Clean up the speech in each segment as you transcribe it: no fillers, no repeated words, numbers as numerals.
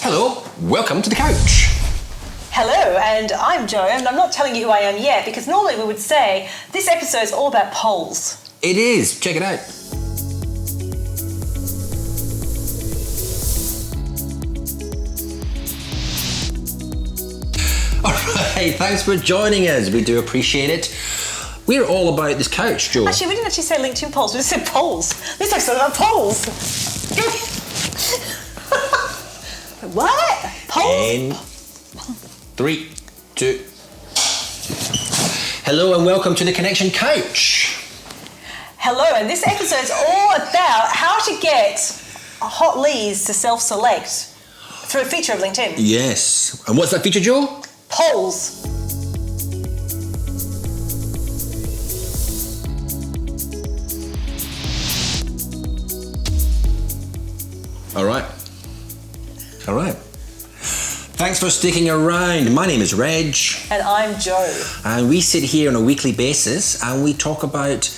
Hello, welcome to the couch. Hello, and I'm Jo, and I'm not telling you who I am yet, because normally we would say this episode is all about polls. It is, check it out. All right, thanks for joining us. We do appreciate it. We're all about this couch, Jo. Actually, we didn't actually say LinkedIn polls, we just said polls. This episode is about polls. What? Polls? In 3, 2. Hello and welcome to the Connection Couch. Hello, and this episode is all about how to get hot leads to self-select through a feature of LinkedIn. Yes. And what's that feature, Jo? Polls. All right. Thanks for sticking around. My name is Reg. And I'm Jo. And we sit here on a weekly basis and we talk about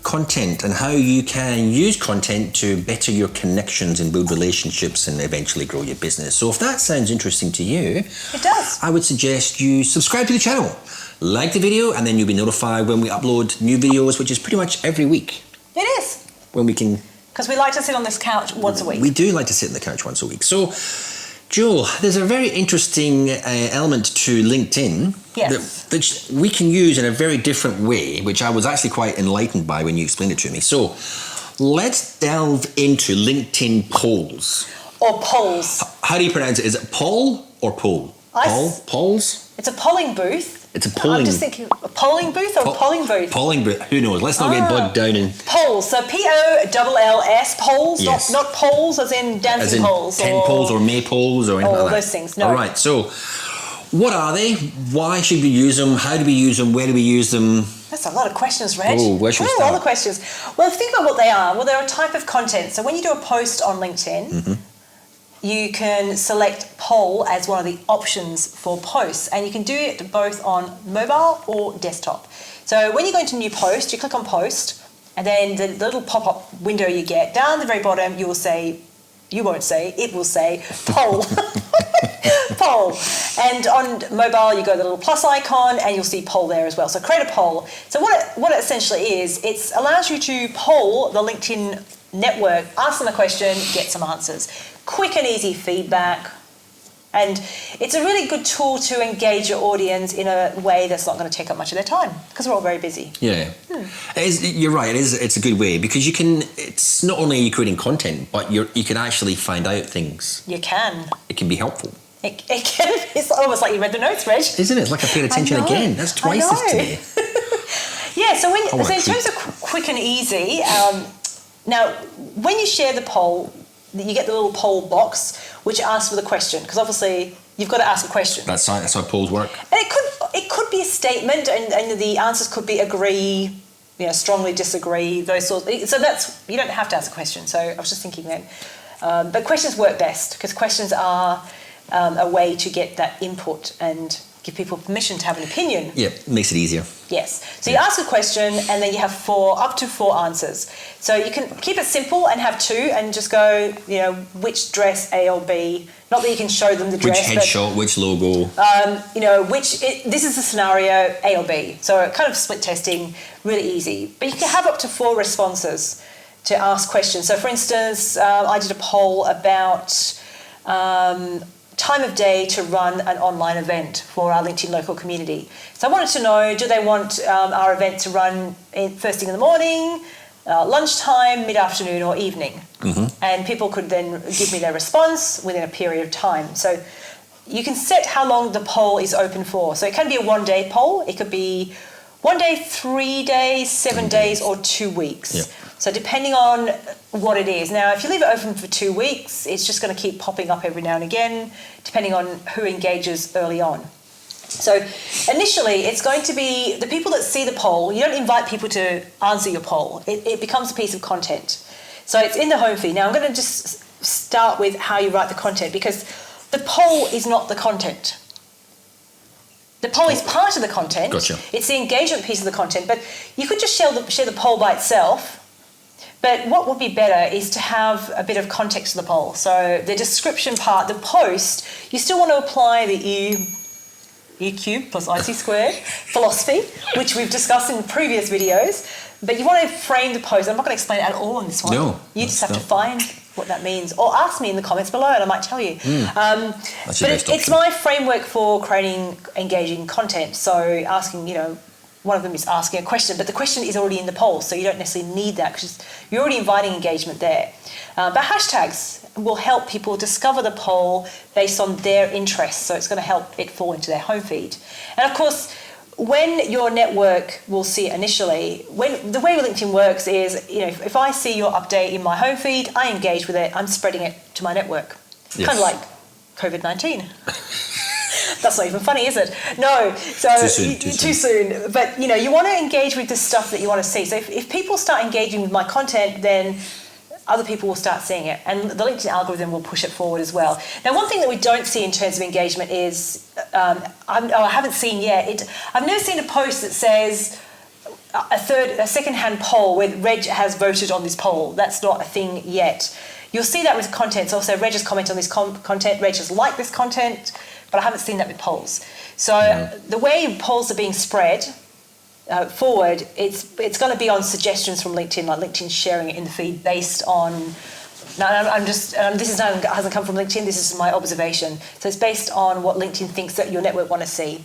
content and how you can use content to better your connections and build relationships and eventually grow your business. So if that sounds interesting to you, It does. I would suggest you subscribe to the channel, like the video, and then you'll be notified when we upload new videos, which is pretty much every week. It is. When we can... Because we like to sit on this couch once a week. We do like to sit on the couch once a week. So, Joel, there's a very interesting element to LinkedIn that we can use in a very different way, which I was actually quite enlightened by when you explained it to me. So, let's delve into LinkedIn polls. Or polls. How do you pronounce it? Is it poll or poll? Polls? It's a polling booth. It's a polling... I'm just thinking, a polling booth or a polling booth? Polling booth. Who knows? Let's not get bogged down in... Polls. So P-O-L-L-S, polls, Yes. not polls as in dancing as in polls. tent poles or maypoles or anything like that. Those things, no. All right, so what are they? Why should we use them? How do we use them? Where do we use them? That's a lot of questions, Reg. Oh, where should we start? All the questions. Well, think about what they are. Well, they're a type of content. So when you do a post on LinkedIn, you can select poll as one of the options for posts, and you can do it both on mobile or desktop. So when you go into new post, you click on post, and then the little pop-up window you get, down the very bottom, it will say poll. Poll. And on mobile, you go to the little plus icon, and you'll see poll there as well. So create a poll. So what it essentially is, it allows you to poll the LinkedIn network, ask them a question, get some answers. Quick and easy feedback. And it's a really good tool to engage your audience in a way that's not going to take up much of their time, because we're all very busy. Yeah. You're right. It's a good way, because you can... It's not only are you creating content, but you can actually find out things. You can. It can be helpful. It can. It's almost like you read the notes, Reg. Isn't it? It's like I paid attention again. That's twice this today. Yeah, so in terms of quick and easy, now, when you share the poll, you get the little poll box, which asks for the question, because obviously you've got to ask a question. That's how polls work. And it could be a statement, and the answers could be agree, strongly disagree, those sorts. So you don't have to ask a question. So I was just thinking then, but questions work best, because questions are a way to get that input and give people permission to have an opinion. Yeah, it makes it easier. Yes. So you ask a question, and then you have up to four answers. So you can keep it simple and have 2, and just go, which dress, A or B. Not that you can show them the dress. Which headshot, which logo. This is the scenario, A or B. So kind of split testing, really easy. But you can have up to 4 responses to ask questions. So for instance, I did a poll about time of day to run an online event for our LinkedIn local community. So I wanted to know, do they want our event to run first thing in the morning, lunchtime, mid-afternoon or evening? And people could then give me their response within a period of time. So you can set how long the poll is open for. So it can be a 1-day poll. It could be 1 day, 3 days, 7 days or 2 weeks. Yeah. So depending on what it is. Now, if you leave it open for 2 weeks, it's just going to keep popping up every now and again, depending on who engages early on. So initially, it's going to be the people that see the poll. You don't invite people to answer your poll. It becomes a piece of content. So it's in the home feed. Now, I'm going to just start with how you write the content, because the poll is not the content. The poll is part of the content. Gotcha. It's the engagement piece of the content, but you could just share the poll by itself. But what would be better is to have a bit of context to the poll. So the description part, the post, you still want to apply the E cubed plus IC squared philosophy, which we've discussed in previous videos. But you want to frame the post. I'm not going to explain it at all in this one. No. You just have to find what that means, or ask me in the comments below and I might tell you. That's your best it's option. my framework for creating engaging content. So asking, one of them is asking a question, but the question is already in the poll, so you don't necessarily need that because you're already inviting engagement there. But hashtags will help people discover the poll based on their interests, so it's going to help it fall into their home feed. And of course, when your network will see it initially, the way LinkedIn works is, if I see your update in my home feed, I engage with it, I'm spreading it to my network. Yes. Kind of like COVID-19. That's not even funny, is it? No. So too soon. But you want to engage with the stuff that you want to see. So if people start engaging with my content, then other people will start seeing it, and the LinkedIn algorithm will push it forward as well. Now, one thing that we don't see in terms of engagement is, I haven't seen yet, I've never seen a post that says a second-hand poll where Reg has voted on this poll. That's not a thing yet. You'll see that with content. So Reg has commented on this content, Reg has liked this content, but I haven't seen that with polls. So the way polls are being spread forward, it's going to be on suggestions from LinkedIn, like LinkedIn sharing it in the feed based on. Now, this hasn't come from LinkedIn. This is my observation. So it's based on what LinkedIn thinks that your network want to see.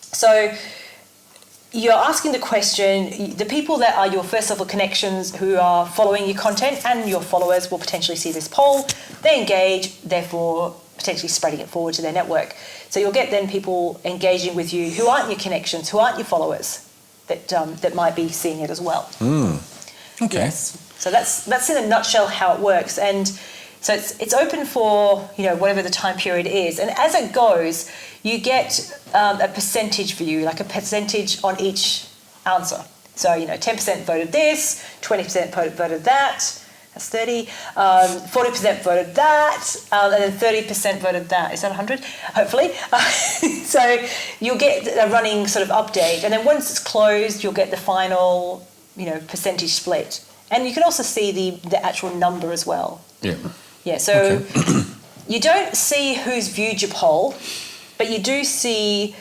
So you're asking the question. The people that are your first level connections who are following your content and your followers will potentially see this poll. They engage, therefore potentially spreading it forward to their network. So you'll get then people engaging with you who aren't your connections, who aren't your followers, that might be seeing it as well. Okay. Yes. So that's in a nutshell how it works, and so it's open for whatever the time period is, and as it goes, you get a percentage view, like a percentage on each answer. So 10% voted this, 20% voted that. That's 30. 40% voted that, and then 30% voted that. Is that 100? Hopefully. So you'll get a running sort of update, and then once it's closed, you'll get the final, percentage split, and you can also see the actual number as well. Yeah. Yeah. So you don't see who's viewed your poll, but you do see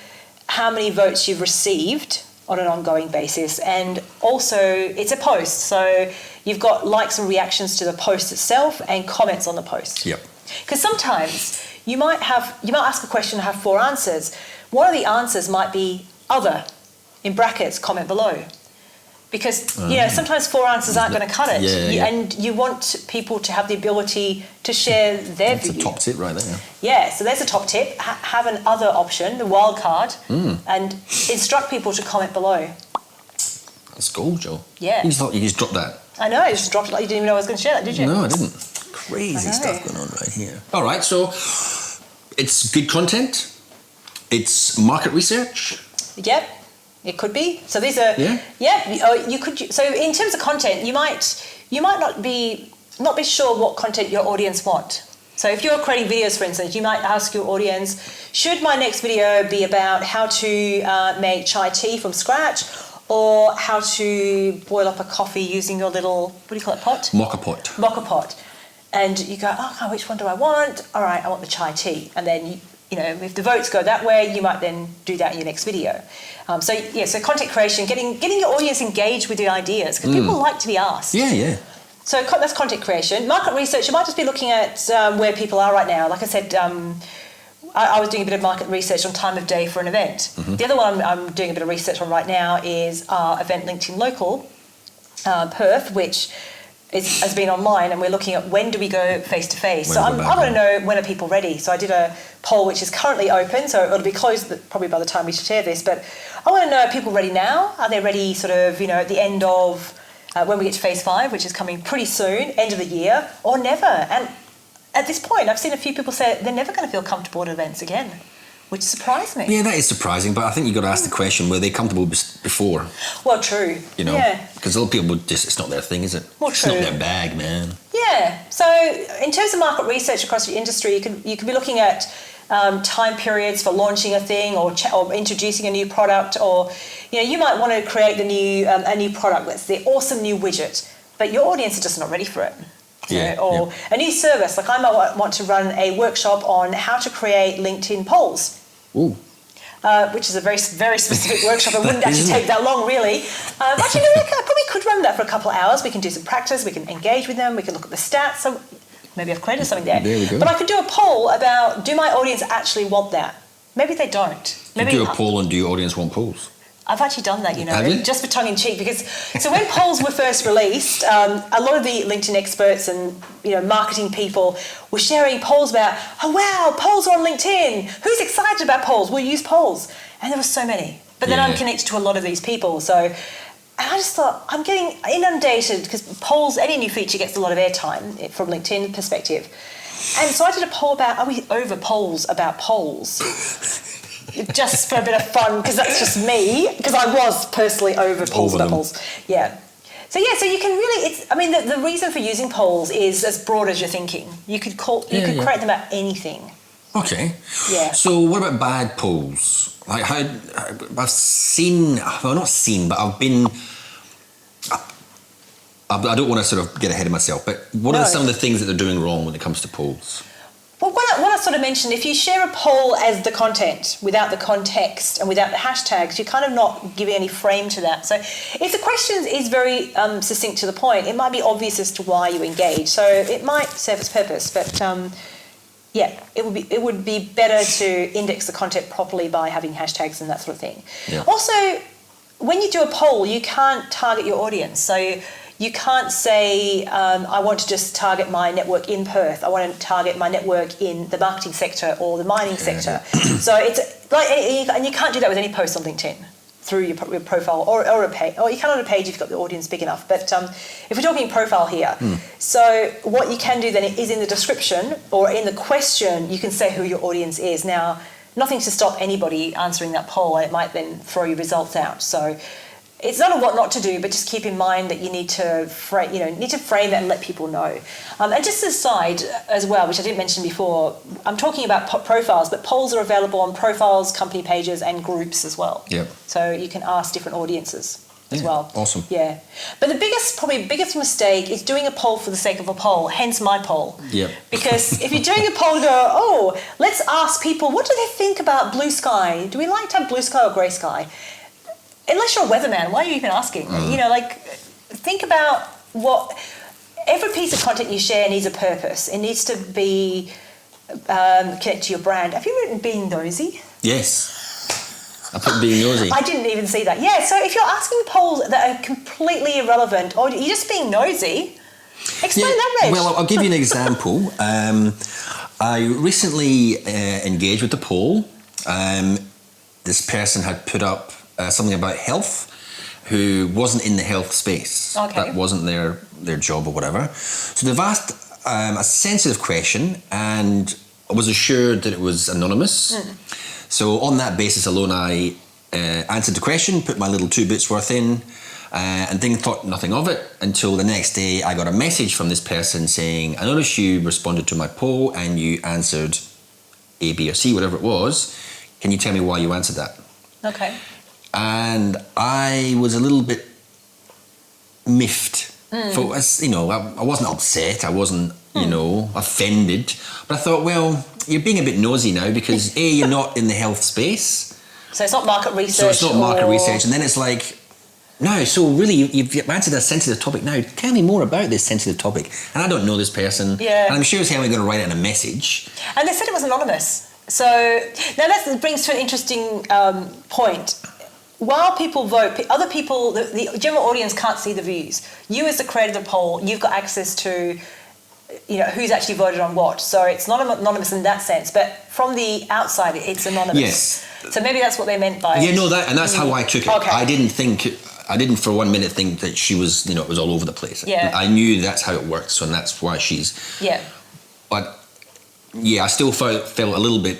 how many votes you've received on an ongoing basis, and also it's a post, so you've got likes and reactions to the post itself and comments on the post. Yep. Because sometimes you might ask a question and have 4 answers. One of the answers might be other, in brackets, comment below. Because sometimes 4 answers aren't going to cut it, and you want people to have the ability to share their view. That's a top tip right there. Yeah, so there's a top tip. Have an other option, the wild card, and instruct people to comment below. That's cool, Joe. Yeah. You just dropped that. I know, I just dropped it like you didn't even know I was going to share that, did you? No, I didn't. Crazy stuff going on right here. All right, so it's good content. It's market research. Yep. It could be. So these are you could. So in terms of content, you might not be sure what content your audience want. So if you're creating videos, for instance, you might ask your audience, should my next video be about how to make chai tea from scratch, or how to boil up a coffee using your little, what do you call it, pot? Mocha pot. Mocha pot. And you go, which one do I want? All right, I want the chai tea. And then if the votes go that way, you might then do that in your next video. So content creation, getting your audience engaged with the ideas, because people like to be asked. Yeah. So that's content creation. Market research, you might just be looking at where people are right now. Like I said, I was doing a bit of market research on time of day for an event. The other one I'm doing a bit of research on right now is our event LinkedIn Local, Perth, which has been online, and we're looking at when do we go face-to-face. So I want to know, when are people ready? So I did a poll which is currently open, so it'll be closed probably by the time we share this, but I want to know, are people ready now? Are they ready sort of, at the end of, when we get to phase 5, which is coming pretty soon, end of the year, or never? And at this point, I've seen a few people say they're never going to feel comfortable at events again, which surprised me. Yeah, that is surprising, but I think you've got to ask the question, were they comfortable before? Well, true. Because a lot of people it's not their thing, is it? Well, it's true. not their bag, man. Yeah. So in terms of market research across the industry, you could be looking at time periods for launching a thing, or introducing a new product, or you might want to create a new product. That's the awesome new widget. but your audience is just not ready for it. Yeah, Or a new service, like I might want to run a workshop on how to create LinkedIn polls. Ooh. Which is a very, very specific workshop. It wouldn't actually take that long, really. Actually, no, I probably could run that for a couple of hours. We can do some practice. We can engage with them. We can look at the stats. So maybe I've created something there. There we go. But I could do a poll about, do my audience actually want that? Maybe they don't. Maybe do a poll and do your audience want polls? I've actually done that, Have you? just for tongue in cheek, because so when polls were first released, a lot of the LinkedIn experts and marketing people were sharing polls about, oh wow, polls are on LinkedIn. Who's excited about polls? We'll use polls, and there were so many. But then I'm connected to a lot of these people, and I just thought I'm getting inundated because polls, any new feature gets a lot of airtime from LinkedIn perspective, and so I did a poll about, are we over polls about polls? Just for a bit of fun, because that's just me, because I was personally over polls about polls. Yeah. So you can really, the reason for using polls is as broad as you're thinking. You could create them about anything. Okay. Yeah. So what about bad polls? Like I've seen, well not seen, but I've been, I don't want to sort of get ahead of myself, but what are some of the things that they're doing wrong when it comes to polls? Well, what I sort of mentioned, if you share a poll as the content without the context and without the hashtags, you're kind of not giving any frame to that. So if the question is very succinct to the point, it might be obvious as to why you engage. So it might serve its purpose, but it would be better to index the content properly by having hashtags and that sort of thing. Yeah. Also, when you do a poll, you can't target your audience. So you can't say, I want to just target my network in Perth. I want to target my network in the marketing sector or the mining sector. So it's like, and you can't do that with any post on LinkedIn through your profile or a page. Or you can on a page if you've got the audience big enough. But if we're talking profile here, so what you can do then is in the description or in the question, you can say who your audience is. Now, nothing to stop anybody answering that poll, and it might then throw your results out. So it's not a what not to do, but just keep in mind that you need to frame that and let people know. And just as a side as well, which I didn't mention before, I'm talking about profiles, but polls are available on profiles, company pages, and groups as well. Yeah. So you can ask different audiences as well. Awesome. Yeah. But the biggest mistake is doing a poll for the sake of a poll, hence my poll. Yeah. Because if you're doing a poll, let's ask people, what do they think about blue sky? Do we like to have blue sky or grey sky? Unless you're a weatherman, why are you even asking? Think about what every piece of content you share needs a purpose. It needs to be connected to your brand. Have you written being nosy? Yes. I put being nosy. I didn't even see that. Yeah, so if you're asking polls that are completely irrelevant or you're just being nosy, explain that, Reg. Well, I'll give you an example. I recently engaged with the poll. This person had put up something about health, who wasn't in the health space. Okay. That wasn't their job or whatever. So they've asked a sensitive question, and I was assured that it was anonymous. So on that basis alone, I answered the question, put my little 2 bits worth in, and then thought nothing of it until the next day I got a message from this person saying, I noticed you responded to my poll and you answered A, B, or C, whatever it was. Can you tell me why you answered that? Okay. And I was a little bit miffed. I wasn't upset. I wasn't, offended. But I thought, well, you're being a bit nosy now because A, you're not in the health space. So it's not market research. And then it's like, no, so really you've answered a sensitive topic now. Tell me more about this sensitive topic. And I don't know this person. Yeah. And I'm sure as hell I'm going to write it in a message. And they said it was anonymous. So now that brings to an interesting point. While people vote, other people, the general audience can't see the views. You as the creator of the poll, you've got access to, who's actually voted on what. So it's not anonymous in that sense, but from the outside, it's anonymous. Yes. So maybe that's what they meant by it. Yeah, no, that's how I took it. Okay. I didn't for 1 minute think that she was, it was all over the place. Yeah. I knew that's how it works, and that's why she's... Yeah. But, yeah, I still felt a little bit,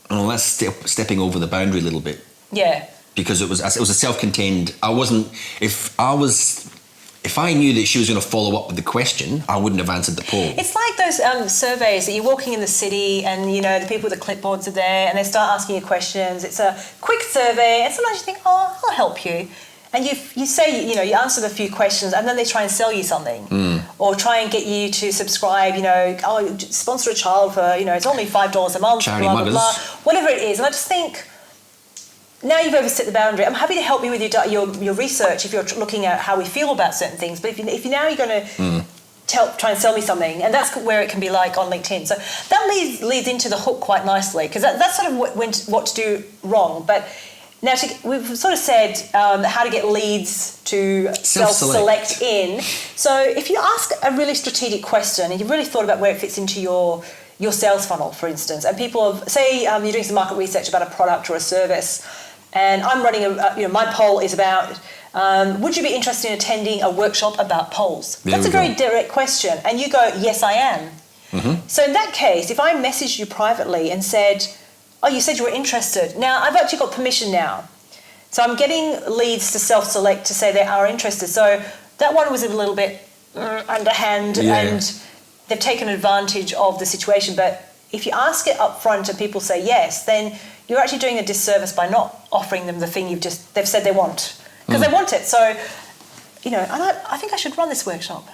that's stepping over the boundary a little bit. Yeah. Because it was a self-contained. If I knew that she was going to follow up with the question, I wouldn't have answered the poll. It's like those surveys that you're walking in the city and the people with the clipboards are there and they start asking you questions. It's a quick survey and sometimes you think, I'll help you. and you say, you answer the few questions, and then they try and sell you something, or try and get you to subscribe, sponsor a child for, it's only $5 a month, charity blah, muggers. blah, blah, whatever it is. And I just think, now you've overstepped the boundary. I'm happy to help you with your research if you're looking at how we feel about certain things. But if you now you're going to try and sell me something, and that's where it can be like on LinkedIn. So that leads into the hook quite nicely, because that's sort of what to do wrong. But now we've sort of said how to get leads to self-select in. So if you ask a really strategic question and you've really thought about where it fits into your sales funnel, for instance, and people have, say you're doing some market research about a product or a service, and I'm running my poll is about, would you be interested in attending a workshop about polls? That's a very direct question. And you go, yes, I am. Mm-hmm. So in that case, if I messaged you privately and said, oh, you said you were interested. Now, I've actually got permission now. So I'm getting leads to self-select to say they are interested. So that one was a little bit underhand, and they've taken advantage of the situation. But if you ask it up front and people say yes, then you're actually doing a disservice by not offering them the thing they've said they want, because they want it. So, and I think I should run this workshop.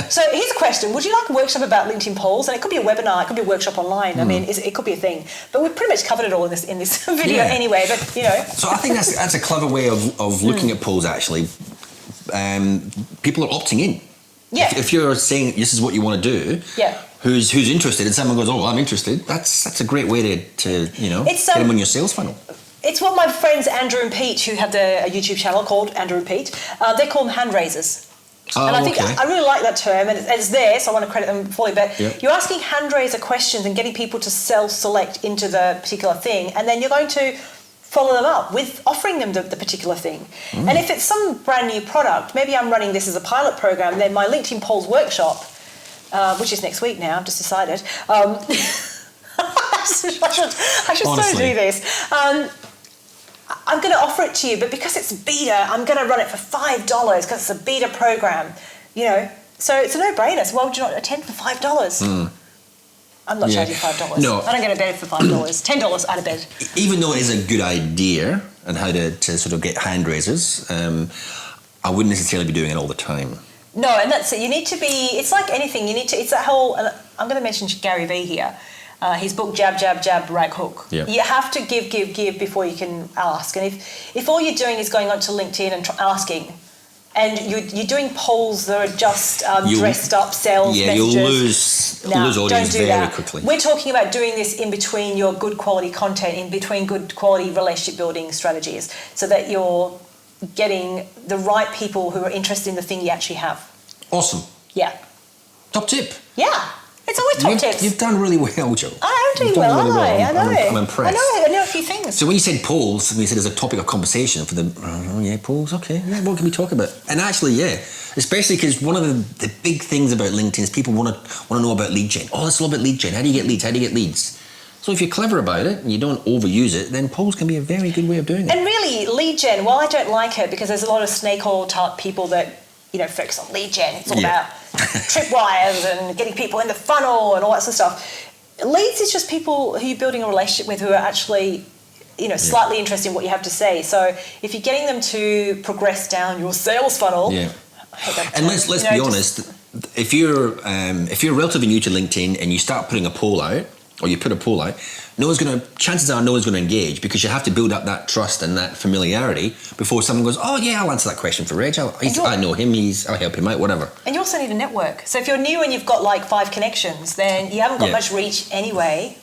So here's a question. Would you like a workshop about LinkedIn polls? And it could be a webinar, it could be a workshop online. I mean, it could be a thing. But we've pretty much covered it all in this video anyway. But, So I think that's a clever way of looking at polls, actually. People are opting in. Yeah. If you're saying this is what you want to do, who's interested, and someone goes, oh, I'm interested, that's a great way to get them on your sales funnel. It's what my friends Andrew and Pete, who have a YouTube channel called Andrew and Pete, they call them hand raisers. And I think I really like that term, and it's there, so I want to credit them fully. But you're asking hand raiser questions and getting people to self-select into the particular thing, and then you're going to follow them up with offering them the particular thing. And if it's some brand new product, maybe I'm running this as a pilot program, then my LinkedIn polls workshop, which is next week now, I've just decided. I should sort of do this. I'm going to offer it to you, but because it's beta, I'm going to run it for $5 because it's a beta program, So it's a no-brainer. So why would you not attend for $5? I'm not charging $5. No. I don't get a bed for $5. $10 out of bed. Even though it is a good idea and how to sort of get hand raisers, I wouldn't necessarily be doing it all the time. No, and that's it. You need to be. It's like anything. It's that whole. I'm going to mention Gary Vee here. His book, Jab, Jab, Jab, Right Hook. Yeah. You have to give before you can ask. And if all you're doing is going onto LinkedIn and asking, and you're doing polls that are just dressed up sales messages. You'll lose audience very quickly. We're talking about doing this in between your good quality content, in between good quality relationship building strategies, so that you're getting the right people who are interested in the thing you actually have. Awesome. Yeah. Top tip. Yeah. It's always top tips. You've done really well, Joe. I am doing well, aren't I? I know. I'm impressed. I know a few things. So when you said polls, and you said there's a topic of conversation for the, polls, okay, what can we talk about? And actually, especially because one of the big things about LinkedIn is people want to know about lead gen. Oh, let's know about lead gen. How do you get leads? So if you're clever about it and you don't overuse it, then polls can be a very good way of doing it. And really, lead gen, well, I don't like it because there's a lot of snake oil type people that, focus on lead gen. It's all about tripwires and getting people in the funnel and all that sort of stuff. Leads is just people who you're building a relationship with who are actually, slightly interested in what you have to say. So if you're getting them to progress down your sales funnel, I hate that term. And let's be honest, if you're relatively new to LinkedIn and you start putting a poll out, or you put a poll out, chances are no one's going to engage, because you have to build up that trust and that familiarity before someone goes, oh yeah, I'll answer that question for Reg. I know him, I'll help him out, whatever. And you also need a network. So if you're new and you've got like 5 connections, then you haven't got much reach anyway.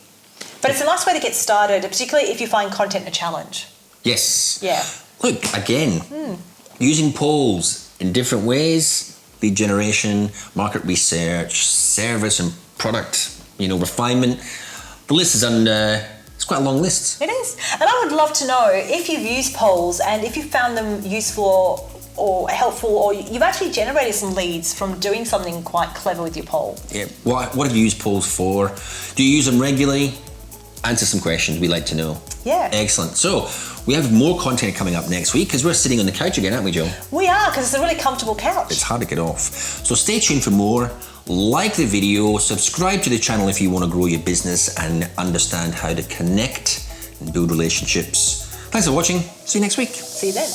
But it's a nice way to get started, particularly if you find content a challenge. Yes. Yeah. Look, again, using polls in different ways, lead generation, market research, service and product, refinement. The list is it's quite a long list. It is. And I would love to know if you've used polls and if you found them useful or helpful, or you've actually generated some leads from doing something quite clever with your poll. Yeah. What have you used polls for? Do you use them regularly? Answer some questions. We'd like to know. Yeah. Excellent. So we have more content coming up next week because we're sitting on the couch again, aren't we, Joe? We are, because it's a really comfortable couch. It's hard to get off. So stay tuned for more. Like the video, subscribe to the channel if you want to grow your business and understand how to connect and build relationships. Thanks for watching. See you next week. See you then.